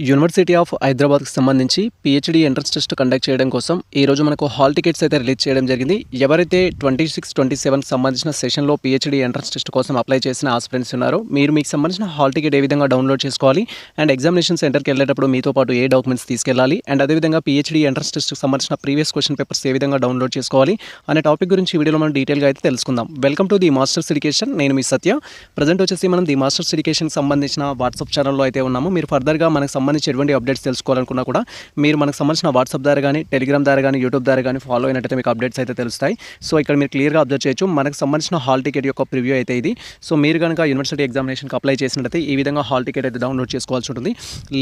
University of హైదరాబాద్‌కి సంబంధించి PhD entrance test conduct చేయడం కోసం ఈరోజు మనకు హాల్ టికెట్స్ అయితే రిలీజ్ చేయడం జరిగింది. ఎవరైతే 26, 27కి సంబంధించిన సెషన్‌లో పీహెచ్‌డీ ఎంట్రన్స్ టెస్ట్ కోసం అప్లై చేసిన ఆస్పిరెంట్స్ ఉన్నారో మీకు సంబంధించిన హాల్ టికెట్ ఏ విధంగా డౌన్లోడ్ చేసుకోవాలి అండ్ ఎగ్జామినేషన్ సెంటర్‌కి వెళ్ళేటప్పుడు మీతో పాటు ఏ డాక్యుమెంట్స్ తీసుకెళ్ళాలి అండ్ అదేవిధంగా పీహెచ్‌డీ ఎంట్రన్స్ టెస్ట్‌కి సంబంధించిన ప్రీవియస్ క్వెషన్ పేపర్స్ ఏ విధంగా డౌన్లోడ్ చేసుకోవాలి అనే టాపిక్ గురించి ఈ వీడియోలో మనం డీటెయిల్‌గా అయితే తెలుసుకుందాం. Welcome to the masters education. నేను మీ సత్య. ప్రజెంట్ వచ్చేసి మనం ది మాస్టర్స్ ఎడ్యుకేషన్‌కి సంబంధించిన వాట్సాప్ ఛానల్‌లో అయితే ఉన్నాము. మీరు ఫర్దర్‌గా మనకు సంబంధించి ఎటువంటి అప్డేట్స్ తెలుసుకోవాలనుకున్నా కూడా మీరు మనకు సంబంధించిన వాట్సాప్ ద్వారా కానీ, టెలిగ్రామ్ ద్వారా కానీ, యూట్యూబ్ ద్వారా కానీ ఫాలో అయినట్టయితే మీకు అప్డేట్స్ అయితే తెలుస్తాయి. సో ఇక్కడ మీరు క్లియర్గా అబ్జర్వ్ చేయొచ్చు. మనకు సంబంధించిన హాల్ టికెట్ యొక్క ప్రివ్యూ అయితే ఇది. సో మీరు కనుక యూనివర్సిటీ ఎగ్జామినేషన్కి అప్లై చేసినట్టయితే ఈ విధంగా హాల్ టికెట్ అయితే డౌన్లోడ్ చేసుకోవాల్సి ఉంటుంది.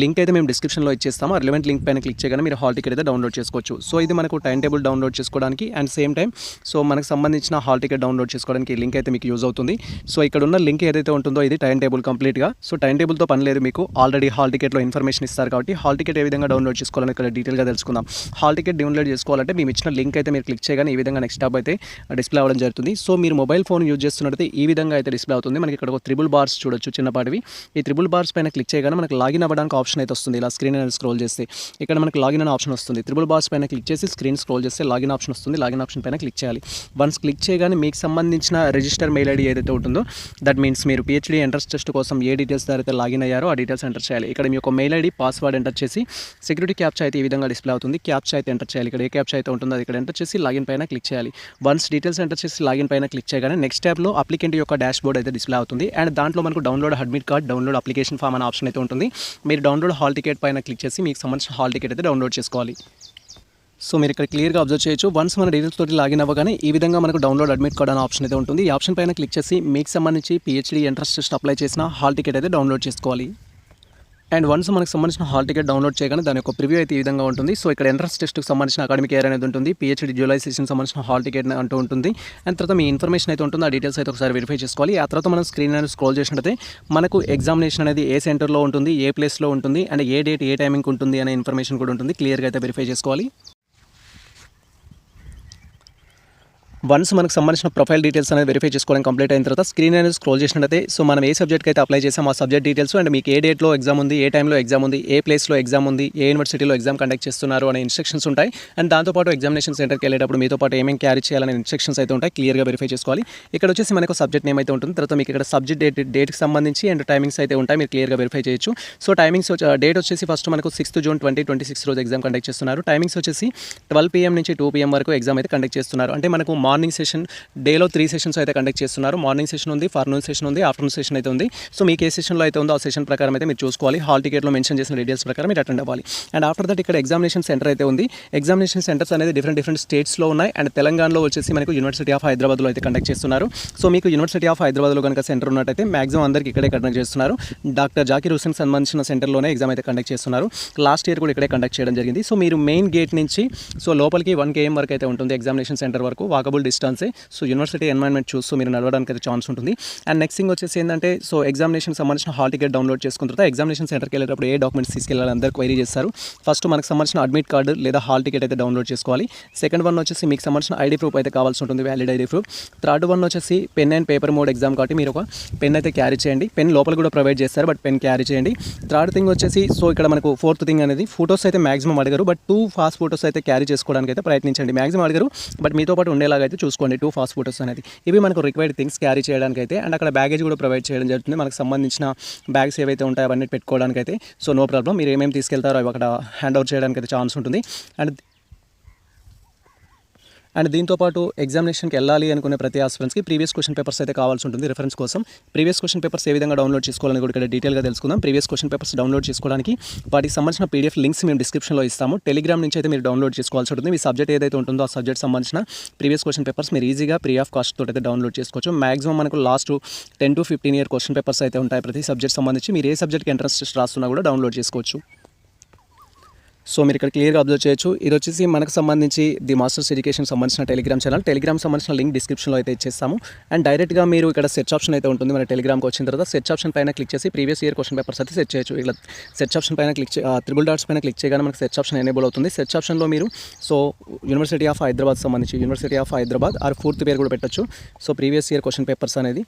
లింక్ అయితే మేము డిస్క్రిప్షన్లో ఇచ్చేస్తాము. రిలవెంట్ లింక్ పైన క్లిక్ చేయగానే మీరు హాల్ టికెట్ అయితే డౌన్లోడ్ చేసుకోవచ్చు. సో ఇది మనకు టైం టేబుల్ డౌన్లోడ్ చేసుకోవడానికి అండ్ సేమ్ టైం సో మనకు సంబంధించిన హాల్ టికెట్ డౌన్లోడ్ చేసుకోవడానికి లింక్ అయితే మీకు యూజ్ అవుతుంది. సో ఇక్కడ ఉన్న లింక్ ఏదైతే ఉంటుందో ఇది టైం టేబుల్ కంప్లీట్గా. సో టైం టేబుల్తో పని లేదు, మీకు ఆల్రెడీ హాల్ టికెట్లో ఇన్ఫర్మేషన్ ఇస్తారు కాబట్టి హాల్ టికెట్ ఏ విధంగా డౌన్లోడ్ చేసుకోవాలని ఇక్కడ డీటెయిల్గా తెలుసుకుందాం. హాల్ టికెట్ డౌన్లోడ్ చేసుకోవాలంటే మేము ఇచ్చిన లింక్ అయితే మీరు క్లిక్ చేయగానే ఈ విధంగా నెక్స్ట్ టాప్ అయితే డిస్ప్లే అవ్వడం జరుగుతుంది. సో మీరు మొబైల్ ఫోన్ యూజ్ చేస్తున్నట్టు ఈ విధంగా అయితే డిస్ప్లే అవుతుంది. మనకి ఇక్కడ ఒక త్రిబుల్ బార్స్ చూడొచ్చు చిన్నపాటివి. ఈ త్రిబుల్ బార్స్ పైన క్లిక్ చేయగానే మనకు లాగిన్ అవ్వడానికి ఆప్షన్ అయితే వస్తుంది. ఇలా స్క్రీన్ అనేది స్క్రోల్ చేస్తే ఇక్కడ మనకు లాగిన్ అనే ఆప్షన్ వస్తుంది. త్రిబుల్ బార్స్ పైన క్లిక్ చేసి స్క్రీన్ స్క్రోల్ చేస్తే లాగిన్ ఆప్షన్ వస్తుంది. లాగిన్ ఆప్షన్ పైన క్లిక్ చేయాలి. వన్స్ క్లిక్ చేయగానే మీకు సంబంధించిన రిజిస్టర్ మెయిల్ ఐడి ఏదైతే ఉంటుందో దట్ మీన్స్ మీరు పీహెచ్డీ ఎంట్రన్స్ టెస్ట్ కోసం ఏ డీటెయిల్స్ ద్వారా అయితే లాగిన్ అయ్యారో ఆ డీటెయిల్స్ ఎంటర్ చేయాలి. ఇక్కడ మీ యొక్క మెయిల్ ఐడి పాస్వర్డ్ ఎంటర్ చేసి సెక్యూరిటీ క్యాప్చా అయితే ఈ విధంగా డిస్ప్లే అవుతుంది. క్యాప్చా అయితే ఎంటర్ చేయాలి. ఇక్కడ ఏ క్యాప్చా అయితే ఉంటుందో అది ఇక్కడ ఎంటర్ చేసి లాగిన్ పైన క్లిక్ చేయాలి. వన్స్ డీటెయిల్స్ ఎంటర్ చేసి లాగిన్ పైన క్లిక్ చేయగానే నెక్స్ట్ ట్యాబ్లో అప్లికెంట్ యొక్క డాష్ బోర్డ్ అయితే డిస్ప్లే అవుతుంది అండ్ దాంట్లో మనకు download admit card, download application form అనే ఆప్షన్ అయితే ఉంటుంది. మీరు డౌన్లోడ్ హాల్ టికెట్ పైన క్లిక్ చేసి మీకు సంబంధించిన హాల్ టికెట్ అయితే డౌన్లోడ్ చేసుకోవాలి. సో మీరు ఇక్కడ క్లియర్గా అబ్జర్వ్ చేయొచ్చు. వన్స్ మన డీటెయిల్స్ తోటి లాగిన్ అవ్వగానే ఈ విధంగా మనకు డౌన్లోడ్ అడ్మిట్ కార్డ్ అనే ఆప్షన్ అయితే ఉంటుంది. ఈ ఆప్షన్ పైన క్లిక్ చేసి మీకు సంబంధించి పీహెచ్డీ ఎంట్రన్స్ టెస్ట్ అప్లై చేసిన హాల్ టికెట్ అయితే డౌన్లోడ్ చేసుకోవాలి. అండ్ వన్స్ మనకు సంబంధించిన హాల్ టికెట్ డౌన్లోడ్ చేయగానే దాని యొక్క ప్రివ్యూ అయితే ఈ విధంగా ఉంటుంది. సో ఇక్కడ ఎంట్రన్స్ టెస్ట్కి సంబంధించిన అకాడమిక్ ఇయర్ అనేది ఉంటుంది. పీహెచ్డీ జూలై సెషన్ సంబంధించిన హాల్ టికెట్ అంటూ ఉంటుంది. అండ్ తర్వాత మీ ఇన్ఫర్మేషన్ అయితే ఉంటుంది. ఆ డీటెయిల్స్ అయితే ఒకసారి వెరిఫై చేసుకోవాలి. ఆ తర్వాత మనం స్క్రీన్ అనేది స్క్రోల్ చేసినట్టయితే మనకు ఎగ్జామినేషన్ అనేది ఏ సెంటర్లో ఉంటుంది, ఏ ప్లేస్లో ఉంటుంది and A date A timing ఉంటుంది అనే ఇన్ఫర్మేషన్ కూడా ఉంటుంది. క్లియర్గా అయితే వెరిఫై చేసుకోవాలి. వన్స్ మనకు సంబంధించిన ప్రొఫైల్ డీటెయిల్స్ అనేది వెరిఫై చేసుకోవడం కంప్లీట్ అయిన తర్వాత స్క్రీన్ అనేది స్క్రోల్ చేసినట్టయితే సో మనం ఏ సబ్జెక్ట్కి అయితే అప్లై చేసాం ఆ సబ్జెక్ట్ డీటెయిల్స్ అండ్ మీకు ఏ డేట్లో ఎగ్జామ్ ఉంది, ఏ టైంలో ఎగ్జామ్ ఉంది, ఏ ప్లేస్లో ఎగ్జామ్ ఉంది, ఏ యూనివర్సిటీలో ఎగ్జామ్ కండక్ట్ చేస్తున్నారు అనే ఇన్స్ట్రక్షన్స్ ఉంటాయి. అండ్ దాంతోపాటు ఎగ్జామినేషన్ సెంటర్కి వెళ్ళేటప్పుడు మీతో పాటు ఏమేమి క్యారీ చేయాలనే ఇన్స్ట్రక్షన్స్ అయితే ఉంటాయి. క్లియర్గా వెరిఫై చేసుకోవాలి. ఇక్కడ వచ్చేసి మనకు సబ్జెక్ట్ నేమ్ అయితే ఉంటుంది. తర్వాత మీకు ఇక్కడ సబ్జెక్ట్ డేట్కి సంబంధించి అండ్ టైమింగ్స్ అయితే ఉంటాయి. మీరు క్లియర్గా వెరిఫై చేయొచ్చు. సో టైమింగ్స్ డేట్ వచ్చేసి ఫస్ట్ మనకు 6 జూన్ 2026 రోజు ఎగ్జామ్ కండక్ట్ చేస్తున్నారు. టైమింగ్స్ వచ్చేసి 12 PM నుంచి 2 PM వరకు ఎగ్జామ్ అయితే కండక్ట్ చేస్తున్నారు. అంటే మనకు మార్నింగ్ సెషన్ డేలో 3 సెషన్స్ అయితే కండక్ట్ చేస్తున్నారు. మార్నింగ్ సెషన్ ఉంది, ఫార్నూన్ సెషన్ ఉంది, ఆఫ్టర్నూన్ సెషన్ అయితే ఉంది. సో మీకు ఏ సెషన్లో అయితే ఉందో ఆ సెషన్ ప్రకారం అయితే మీరు చూసుకోవాలి. హాల్ టికెట్లో మెన్షన్ చేసిన డీటెయిల్స్ ప్రకారం మీరు అటెండ్ అవ్వాలి. అండ్ ఆఫ్టర్ దట్ ఇక్కడ ఎగ్జామినేషన్ సెంటర్ అయితే ఉంది. ఎగ్జామినేషన్ సెంటర్స్ అనేది డిఫరెంట్ స్టేట్స్లో ఉన్నాయి. అండ్ తెలంగాణలో వచ్చేసి మనకు యూనివర్సిటీ ఆఫ్ హైదరాబాద్లో అయితే కండక్ట్ చేస్తున్నారు. సో మీకు యూనివర్సిటీ ఆఫ్ హైదరాబాద్లో కనుక సెంటర్ ఉన్నట్టయితే మాక్సిమం అందరికి ఇక్కడే కండక్ట్ చేస్తున్నారు. డాక్టర్ జాకీర్ హుస్సేన్ సంబంధించిన సెంటర్లోనే ఎగ్జామ్ అయితే కండక్ట్ చేస్తున్నారు. లాస్ట్ ఇయర్ కూడా ఇక్కడే కండక్ట్ చేయడం జరిగింది. సో మీరు మెయిన్ గేట్ నుంచి సో లోపలికి 1 km వరకు అయితే ఉంటుంది ఎగ్జామినేషన్ సెంటర్ వరకు. వాకబుల్ డిస్టెన్సే. సో యూనివర్సిటీ ఎన్వైర్న్మెంట్ చూస్తూ మీరు నడవడానికి అయితే ఛాన్స్ ఉంటుంది. అండ్ నెక్స్ట్ థింగ్ వచ్చేసి ఏంటంటే సో ఎగ్జామినేషన్ సంబంధించిన హాల్ టికెట్ డౌన్లోడ్ చేసుకున్న తర్వాత ఎగ్జామినేషన్ సెంటర్కి వెళ్ళేటప్పుడు ఏ డాక్యుమెంట్స్ తీసుకెళ్ళాలి అందరూ క్వైరీ చేస్తారు. ఫస్ట్ మనకు సంబంధించిన అడ్మిట్ కార్డు లేదా హాల్ టికెట్ అయితే డౌన్లోడ్ చేసుకోవాలి. సెకండ్ వన్ వచ్చేసి మీకు సంబంధించిన ఐడి ప్రూఫ్ అయితే కావాల్సి ఉంటుంది, valid ID proof. Third one వచ్చేసి pen and paper mode exam కాబట్టి మీరు ఒక పెన్ అయితే క్యారీ చేయండి. పెన్ లోపల కూడా ప్రొవైడ్ చేస్తారు బట్ పెన్ క్యారీ చేయండి. థర్డ్ థింగ్ వచ్చేసి సో ఇక్కడ మనకు ఫోర్త్ థింగ్ అనేది ఫోటోస్ అయితే మాక్సిమం అడిగారు బట్ 2 ఫాస్ట్ ఫోటోస్ అయితే క్యారీ చేసుకోవడానికి అయితే ప్రయత్నించండి. మాక్సిమం అడిగారు బట్ మీతో పాటు ఉండేలాగా అయితే చూసుకోండి 2 ఫాస్ట్ ఫోటోస్ అనేది. ఇవి మనకు రిక్వైర్డ్ థింగ్స్ క్యారీ చేయడానికి అయితే. అండ్ అక్కడ బ్యాగేజ్ కూడా ప్రొవైడ్ చేయడం జరుగుతుంది. మనకు సంబంధించిన బ్యాగ్స్ ఏవైతే ఉంటాయో అవన్నీ పెట్టుకోవడానికి అయితే సో నో ప్రాబ్లం. మీరు ఏమేమి తీసుకెళ్తారో అవి అక్కడ హ్యాండ్ ఓవర్ చేయడానికి అయితే ఛాన్స్ ఉంటుంది. అండ్ దీంతోపాటు ఎగ్జామినేషన్కి వెళ్ళాలి అనుకునే ప్రతి ఆస్పిరెంట్స్కి ప్రీవియస్ క్వశ్చన్ పేపర్స్ అయితే కావాల్సి ఉంటుంది రిఫరెన్స్ కోసం. ప్రీవియస్ క్వశ్చన్ పేపర్స్ ఏ విధంగా డౌన్లోడ్ చేసుకోవాలని కూడా ఇక్కడ డీటెయిల్గా తెలుసుకుందాం. ప్రీవియస్ క్వశ్చన్ పేపర్స్ డౌన్లోడ్ చేసుకోవడానికి వాటికి సంబంధించిన PDF లింక్స్ మేము డిస్క్రిప్షన్లో ఇస్తాము. టెలిగ్రామ్ నుంచి అయితే మీరు డౌన్లోడ్ చేసుకోవాల్సి ఉంటుంది. మీ సబ్జెక్ట్ ఏదైతే ఉంటుందో ఆ సబ్జెక్ట్ సంబంధించిన ప్రీవియస్ క్వశ్చన్ పేపర్స్ మీరు ఈజీగా ఫ్రీ ఆఫ్ కాస్ట్ తోటి అయితే డౌన్లోడ్ చేసుకోవచ్చు. మాక్సిమం మనకు last 10 to 15 year question papers అయితే ఉంటాయి ప్రతి సబ్జెక్ట్ సంబంధించి. మీరు ఏ సబ్జెక్ట్కి ఎంట్రన్స్ టెస్ట్ రాస్తున్నా కూడా డౌన్లోడ్ చేసుకోవచ్చు. సో మీరు ఇక్కడ క్లియర్గా అబ్జర్వ్ చేయొచ్చు. ఇది వచ్చేసి మనకు సంబంధించి ది మాస్టర్స్ ఎడ్యుకేషన్ సంబంధించిన టెలిగ్రామ్ ఛానల్. టెలిగ్రామ్ సంబంధించిన లింక్ డిస్క్రిప్షన్లో అయితే ఇచ్చేస్తాము. అండ్ డైరెక్ట్గా మీరు ఇక్కడ సెర్చ్ ఆప్షన్ అయితే ఉంటుంది. మన టెలిగ్రామ్కి వచ్చిన తర్వాత సెర్చ్ ఆప్షన్ పైన క్లిక్ చేసి ప్రీవియస్ ఇయర్ క్వశ్చన్ పేపర్స్ అయితే సెర్చ్ చేయొచ్చు. ఇలా సెర్చ్ ఆప్షన్ పైన క్లిక్ త్రిబుల్ డాట్స్ పైన క్లిక్ చేయగానే మనకు సెర్చ్ ఆప్షన్ ఎనేబుల్ అవుతుంది. సెర్చ్ ఆప్షన్లో మీరు సో యూనివర్సిటీ ఆఫ్ హైదరాబాద్ సంబంధించి యూనివర్సిటీ ఆఫ్ హైదరాబాద్ ఆర్ పూర్తి పేరు కూడా పెట్టచ్చు. So previous year question papers అనేది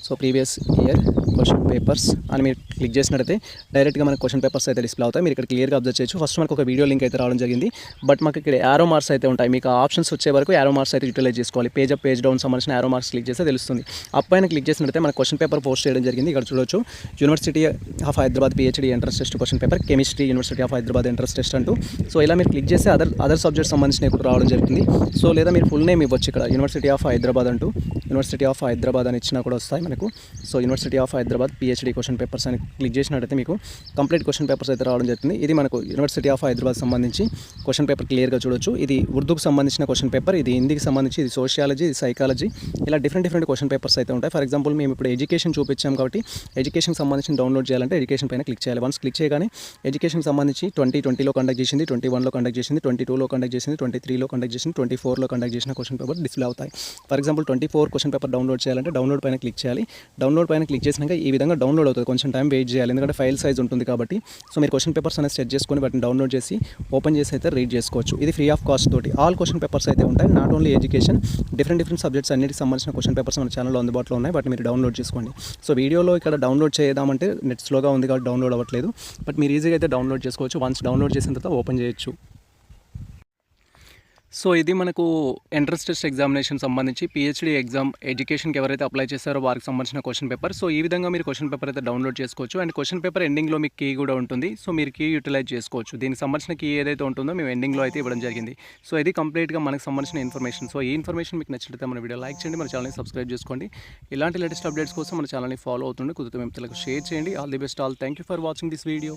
so previous year question papers అని మీరు క్లిక్ చేసినట్టయితే డైరెక్ట్గా మనకు క్వశ్చన్ పేపర్స్ అయితే డిస్ప్లే అవుతాయి. మీరు ఇక్కడ క్లియర్గా అబ్జర్వ్ చేయొచ్చు. ఫస్ట్ మనకు ఒక వీడియో లింక్ అయితే రావడం జరిగింది. బట్ మాకు ఇక్కడ యారో మార్క్స్ అయితే ఉంటాయి. మీకు ఆప్షన్స్ వచ్చే వరకు యారో మార్క్స్ అయితే యూటిలైజ్ చేసుకోవాలి. పేజ్ అప్ పేజ్ డౌన్ సంబంధించిన యారో మార్క్స్ క్లిక్ చేస్తే తెలుస్తుంది. అప్ పైన క్లిక్ చేసినట్టయితే మనకు క్వశ్చన్ పేపర్ పోస్ట్ చేయడం జరిగింది. ఇక్కడ చూడొచ్చు, university of Hyderabad PhD entrance test question paper, chemistry university of Hyderabad entrance test అంటూ. సో ఇలా మీరు క్లిక్ చేస్తే అదర్ సబ్జెక్ట్ సంబంధించిన ఇక్కడ రావడం జరుగుతుంది. సో లేదా మీరు ఫుల్ నేమ్ ఇవ్వచ్చు. ఇక్కడ యూనివర్సిటీ ఆఫ్ హైదరాబాద్ అంటూ యూనివర్సిటీ ఆఫ్ హైదరాబాద్ అని ఇచ్చినా కూడా వస్తాయి మనకు. So university of Hyderabad PhD question papers అని క్లిక్ చేసినట్టయితే మీకు కంప్లీట్ క్వశ్చన్ పేపర్స్ అయితే రావడం జరుగుతుంది. ఇది మనకు యూనివర్సిటీ ఆఫ్ హైదరాబాద్ సంబంధించి క్వశ్చన్ పేపర్ క్లియర్గా చూడొచ్చు. ఇది ఉర్దూకు సంబంధించిన క్వశ్చన్ పేపర్, ఇది హిందీకి సంబంధించి, ఇది సోషియాలజీ, ఇది సైకాలజీ, ఇలా డిఫరెంట్ క్వశ్చన్ పేపర్స్ అయితే ఉంటాయి. ఫర్ ఎగ్జాంపుల్ మేము ఇప్పుడు ఎడ్యుకేషన్ చూపించాం కాబట్టి ఎడ్యుకేషన్ సంబంధించి డౌన్లోడ్ చేయాలంటే ఎడ్యుకేషన్ పైన క్లిక్ చేయాలి. వన్స్ క్లిక్ చేయగానే ఎడ్యుకేషన్ సంబంధించి 2020లో కండక్ట్ చేసింది, 21లో కండక్ట్ చేసింది, 22లో కండక్ట్ చేసింది, 23లో కండక్ట్ చేసింది, 24లో కండక్ట్ చేసిన క్వశ్చన్ పేపర్ డిస్ప్లే అవుతాయి. For example 24 question paper download చేయాలంటే డౌన్లోడ్ పైన క్లిక్ చేయాలి. డౌన్లోడ్ పైన క్లిక్ చేసినాక ఈ విధంగా డౌన్లోడ్ అవుతుంది. కొంచెం టైం వెయిట్ చేయాలి, ఎందుకంటే ఫైల్ సైజ్ ఉంటుంది కాబట్టి. సో మీరు క్వశ్చన్ పేపర్స్ అనేది సెట్ చేసుకొని వాటిని డౌన్లోడ్ చేసి ఓపెన్ చేసి అయితే రీడ్ చేసుకోవచ్చు. ఇది ఫ్రీ ఆఫ్ కాస్ట్ తోటి ఆల్ క్వశ్చన్ పేపర్స్ అయితే ఉంటాయి. Not only education, different subjects అన్నిటికి సంబంధించిన క్వశ్చన్ పేపర్స్ మన ఛానల్లో అందుబాటులో ఉన్నాయి. వాటిని మీరు డౌన్లోడ్ చేసుకోండి. సో వీడియోలో ఇక్కడ డౌన్లోడ్ చేద్దామంటే నెట్ స్లోగా ఉంది కాబట్టి డౌన్లోడ్ అవ్వట్లేదు. బట్ మీరు ఈజీగా అయితే డౌన్లోడ్ చేసుకోవచ్చు. వన్స్ డౌన్లోడ్ చేసిన తర్వాత ఓపెన్ చేయొచ్చు. సో ఇది మనకు ఎంట్రన్స్ టెస్ట్ ఎగ్జామినేషన్ సంబంధించి PhD ఎగ్జామ్ ఎడ్యుకేషన్కి ఎవరైతే అప్లై చేస్తారో వారికి సంబంధించిన క్వశ్చన్ పేపర్. సో ఈ విధంగా మీరు క్వశ్చన్ పేపర్ అయితే డౌన్లోడ్ చేసుకోవచ్చు. అండ్ క్వశ్చన్ పేపర్ ఎండింగ్లో మీకు కీ కూడా ఉంటుంది. సో మీరు కీ యూటిలైజ్ చేసుకోవచ్చు. దీనికి సంబంధించిన కీ ఏదైతే ఉంటుందో మేము ఎండింగ్లో అయితే ఇవ్వడం జరిగింది. సో ఇది కంప్లీట్గా మనకు సంబంధించిన ఇన్ఫర్మేషన్. సో ఈ ఇన్ఫర్మేషన్ మీకు నచ్చితే మన వీడియో లైక్ చేయండి, మన ఛానల్ని సబ్స్క్రైబ్ చేసుకోండి. ఇలాంటి లేటెస్ట్ అప్డేట్స్ కోసం మన ఛానల్ని ఫాలో అవుతుండే కుదిరితే మేము షేర్ చేయండి. All the best all. Thank you for watching this video.